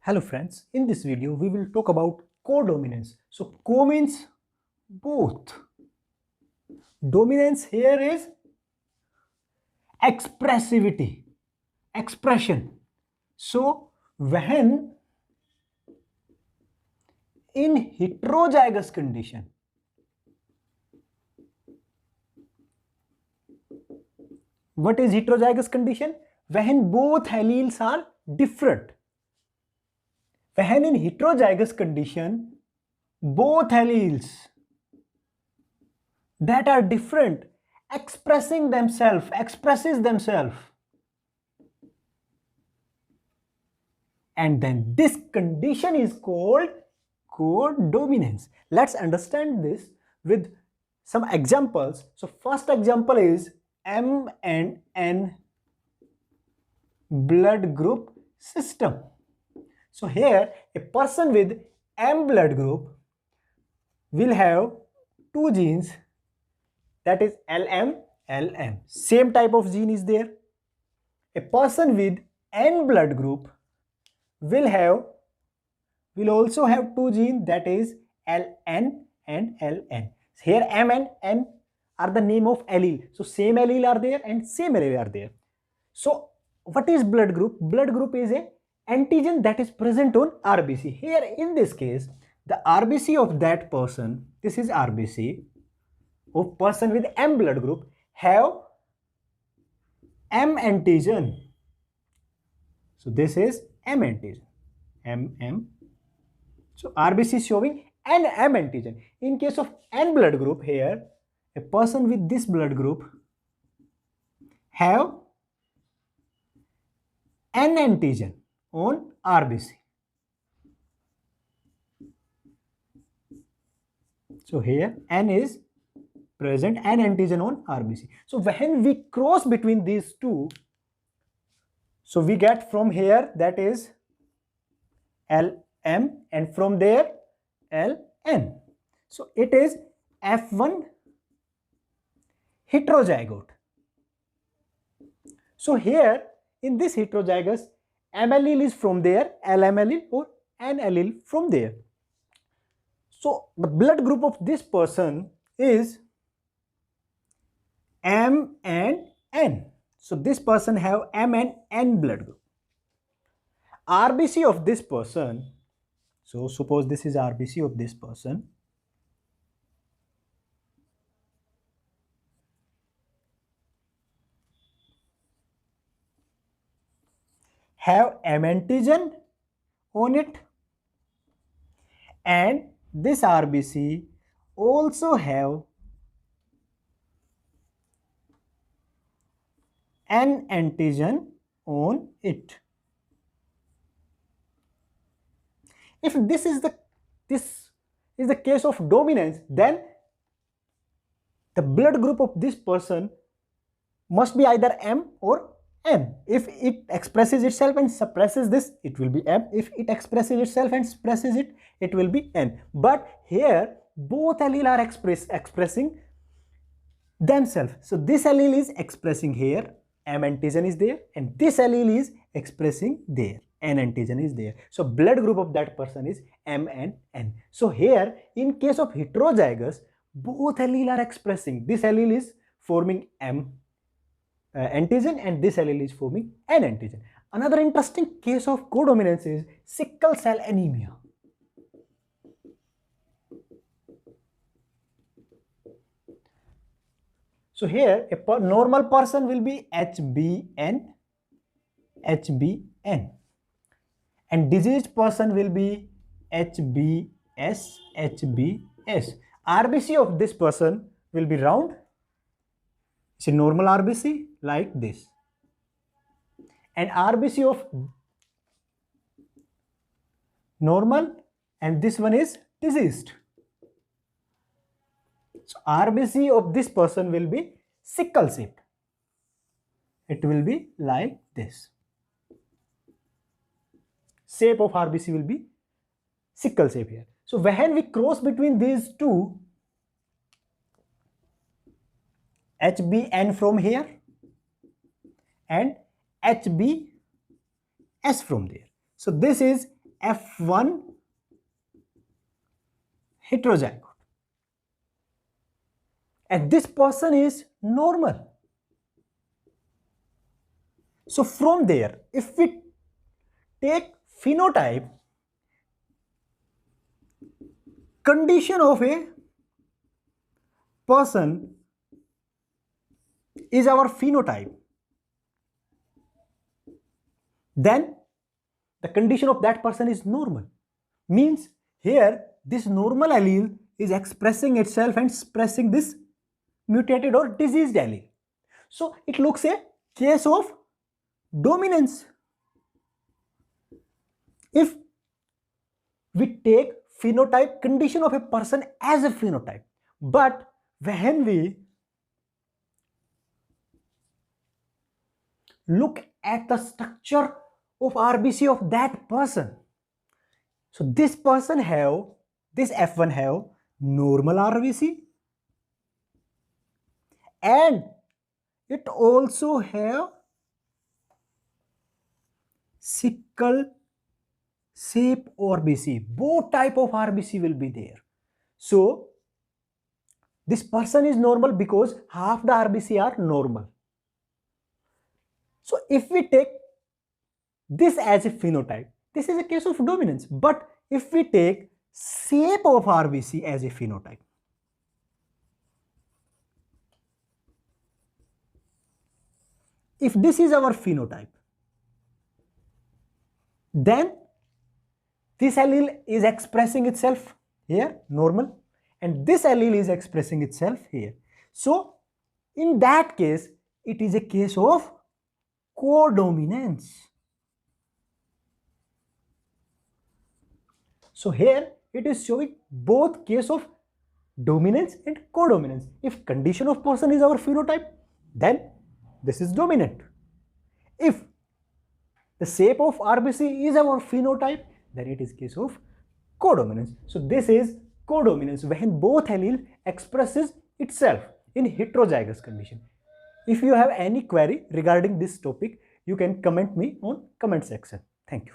Hello friends, in this video we will talk about codominance. So co means both. Dominance here is expressivity, expression. So when in heterozygous condition, what is heterozygous condition? When both alleles are different. When in heterozygous condition, both alleles that are different expresses themselves, and then this condition is called codominance. Let's understand this with some examples. So first example is M and N blood group system. So here a person with M blood group will have two genes, that is LM. Same type of gene is there. A person with N blood group will also have two genes, that is LN and LN. Here M and N are the name of allele. So same allele are there and same allele are there. So what is blood group? Blood group is a antigen that is present on RBC. Here in this case, the RBC of that person, this is RBC of person with M blood group, have M antigen. So this is M antigen. MM. So RBC is showing an M antigen. In case of N blood group, here a person with this blood group have N antigen on RBC. So here N is present, N antigen on RBC. So when we cross between these two, so we get from here, that is LM, and from there LN. So it is F1 heterozygote. So here in this heterozygous, M allele is from there, LM allele or N allele from there. So the blood group of this person is M and N. So this person have M and N blood group. RBC of this person, so suppose this is RBC of this person, have M antigen on it, and this RBC also have N antigen on it. If this is the case of dominance, then the blood group of this person must be either M or N. If it expresses itself and suppresses this, it will be M. If it expresses itself and suppresses it, it will be N. But here both allele are expressing themselves. So this allele is expressing here, M antigen is there, and this allele is expressing there, N antigen is there. So blood group of that person is M and N. So here in case of heterozygous, both allele are expressing. This allele is forming M antigen and this allele is forming N antigen. Another interesting case of codominance is sickle cell anemia. So here a normal person will be HBN, and diseased person will be HBS. RBC of this person will be round. It's a normal RBC like this, and RBC of normal, and this one is diseased. So RBC of this person will be sickle shaped. It will be like this. Shape of RBC will be sickle shape here. So when we cross between these two, HBN from here and HBS from there. So this is F1 heterozygote. And this person is normal. So from there, if we take phenotype, condition of a person is our phenotype, then the condition of that person is normal. Means here this normal allele is expressing itself and expressing this mutated or diseased allele. So it looks a case of dominance. If we take phenotype, condition of a person as a phenotype, but when we look at the structure of RBC of that person, so this person have, this F1 have normal RBC, and it also have sickle shape RBC. Both type of RBC will be there. So this person is normal because half the RBC are normal. So if we take this as a phenotype, this is a case of dominance. But if we take shape of RBC as a phenotype, if this is our phenotype, then this allele is expressing itself here, normal, and this allele is expressing itself here. So in that case, it is a case of codominance. So here it is showing both case of dominance and codominance. If condition of person is our phenotype, then this is dominant. If the shape of RBC is our phenotype, then it is case of codominance. So this is codominance when both allele expresses itself in heterozygous condition. If you have any query regarding this topic, you can comment me on comment section. Thank you.